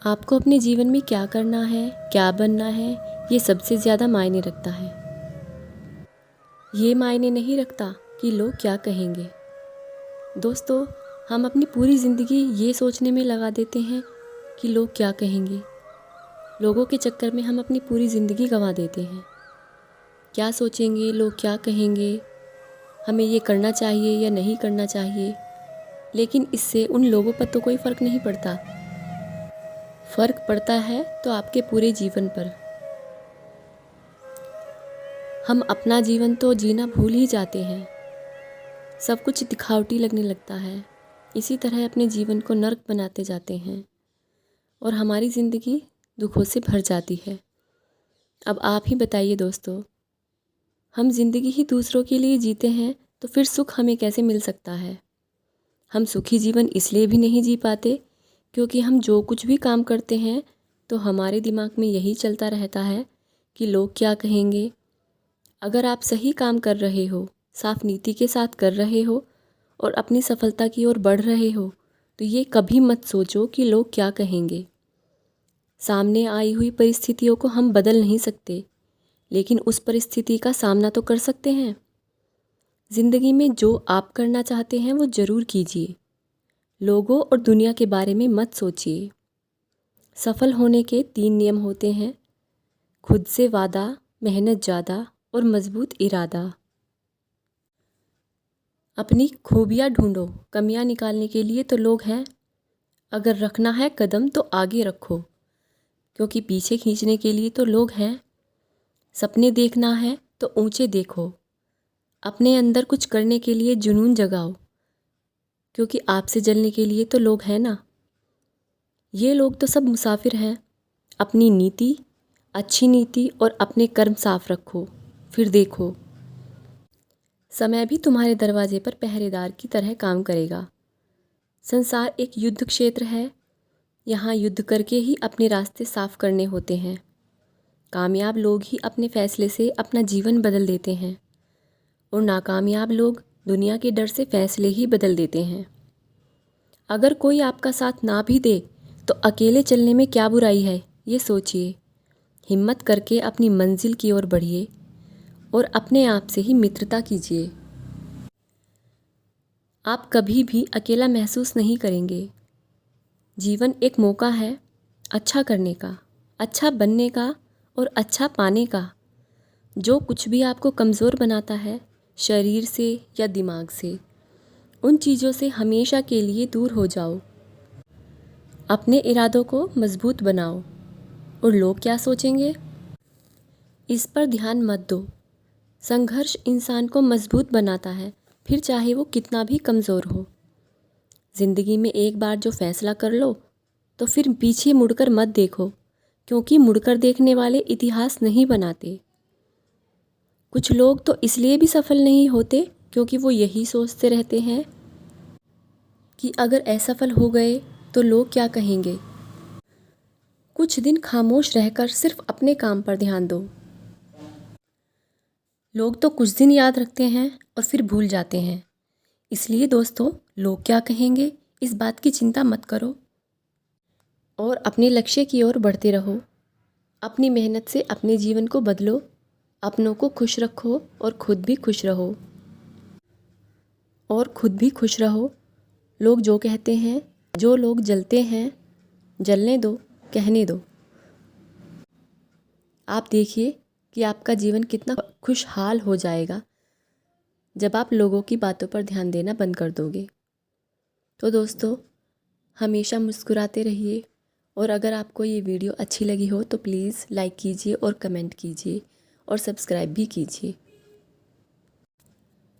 आपको अपने जीवन में क्या करना है, क्या बनना है, ये सबसे ज़्यादा मायने रखता है। ये मायने नहीं रखता कि लोग क्या कहेंगे। दोस्तों, हम अपनी पूरी ज़िंदगी ये सोचने में लगा देते हैं कि लोग क्या कहेंगे। लोगों के चक्कर में हम अपनी पूरी ज़िंदगी गंवा देते हैं। क्या सोचेंगे, लोग क्या कहेंगे, हमें ये करना चाहिए या नहीं करना चाहिए। लेकिन इससे उन लोगों पर तो कोई फ़र्क नहीं पड़ता। फ़र्क पड़ता है तो आपके पूरे जीवन पर। हम अपना जीवन तो जीना भूल ही जाते हैं। सब कुछ दिखावटी लगने लगता है। इसी तरह अपने जीवन को नर्क बनाते जाते हैं और हमारी ज़िंदगी दुखों से भर जाती है। अब आप ही बताइए दोस्तों, हम ज़िंदगी ही दूसरों के लिए जीते हैं तो फिर सुख हमें कैसे मिल सकता है। हम सुखी जीवन इसलिए भी नहीं जी पाते क्योंकि हम जो कुछ भी काम करते हैं तो हमारे दिमाग में यही चलता रहता है कि लोग क्या कहेंगे। अगर आप सही काम कर रहे हो, साफ नीति के साथ कर रहे हो और अपनी सफलता की ओर बढ़ रहे हो तो ये कभी मत सोचो कि लोग क्या कहेंगे। सामने आई हुई परिस्थितियों को हम बदल नहीं सकते, लेकिन उस परिस्थिति का सामना तो कर सकते हैं। ज़िंदगी में जो आप करना चाहते हैं वो ज़रूर कीजिए। लोगों और दुनिया के बारे में मत सोचिए। सफल होने के 3 नियम होते हैं: खुद से वादा, मेहनत ज़्यादा और मजबूत इरादा। अपनी खूबियाँ ढूंढो, कमियाँ निकालने के लिए तो लोग हैं। अगर रखना है कदम तो आगे रखो, क्योंकि पीछे खींचने के लिए तो लोग हैं। सपने देखना है तो ऊंचे देखो। अपने अंदर कुछ करने के लिए जुनून जगाओ, क्योंकि आपसे जलने के लिए तो लोग हैं ना। ये लोग तो सब मुसाफिर हैं। अपनी नीति, अच्छी नीति और अपने कर्म साफ रखो, फिर देखो समय भी तुम्हारे दरवाजे पर पहरेदार की तरह काम करेगा। संसार एक युद्ध क्षेत्र है। यहाँ युद्ध करके ही अपने रास्ते साफ करने होते हैं। कामयाब लोग ही अपने फैसले से अपना जीवन बदल देते हैं और नाकामयाब लोग दुनिया के डर से फैसले ही बदल देते हैं। अगर कोई आपका साथ ना भी दे तो अकेले चलने में क्या बुराई है, ये सोचिए। हिम्मत करके अपनी मंजिल की ओर बढ़िए और अपने आप से ही मित्रता कीजिए। आप कभी भी अकेला महसूस नहीं करेंगे। जीवन एक मौका है अच्छा करने का, अच्छा बनने का और अच्छा पाने का। जो कुछ भी आपको कमज़ोर बनाता है, शरीर से या दिमाग से, उन चीज़ों से हमेशा के लिए दूर हो जाओ। अपने इरादों को मजबूत बनाओ और लोग क्या सोचेंगे, इस पर ध्यान मत दो। संघर्ष इंसान को मजबूत बनाता है, फिर चाहे वो कितना भी कमज़ोर हो। ज़िंदगी में एक बार जो फैसला कर लो तो फिर पीछे मुड़कर मत देखो, क्योंकि मुड़कर देखने वाले इतिहास नहीं बनाते। कुछ लोग तो इसलिए भी सफल नहीं होते क्योंकि वो यही सोचते रहते हैं कि अगर असफल हो गए तो लोग क्या कहेंगे। कुछ दिन खामोश रहकर सिर्फ अपने काम पर ध्यान दो। लोग तो कुछ दिन याद रखते हैं और फिर भूल जाते हैं। इसलिए दोस्तों, लोग क्या कहेंगे इस बात की चिंता मत करो और अपने लक्ष्य की ओर बढ़ते रहो। अपनी मेहनत से अपने जीवन को बदलो, अपनों को खुश रखो और खुद भी खुश रहो। लोग जो कहते हैं, जो लोग जलते हैं, जलने दो, कहने दो। आप देखिए कि आपका जीवन कितना खुशहाल हो जाएगा जब आप लोगों की बातों पर ध्यान देना बंद कर दोगे। तो दोस्तों, हमेशा मुस्कुराते रहिए और अगर आपको ये वीडियो अच्छी लगी हो तो प्लीज़ लाइक कीजिए और कमेंट कीजिए और सब्सक्राइब भी कीजिए।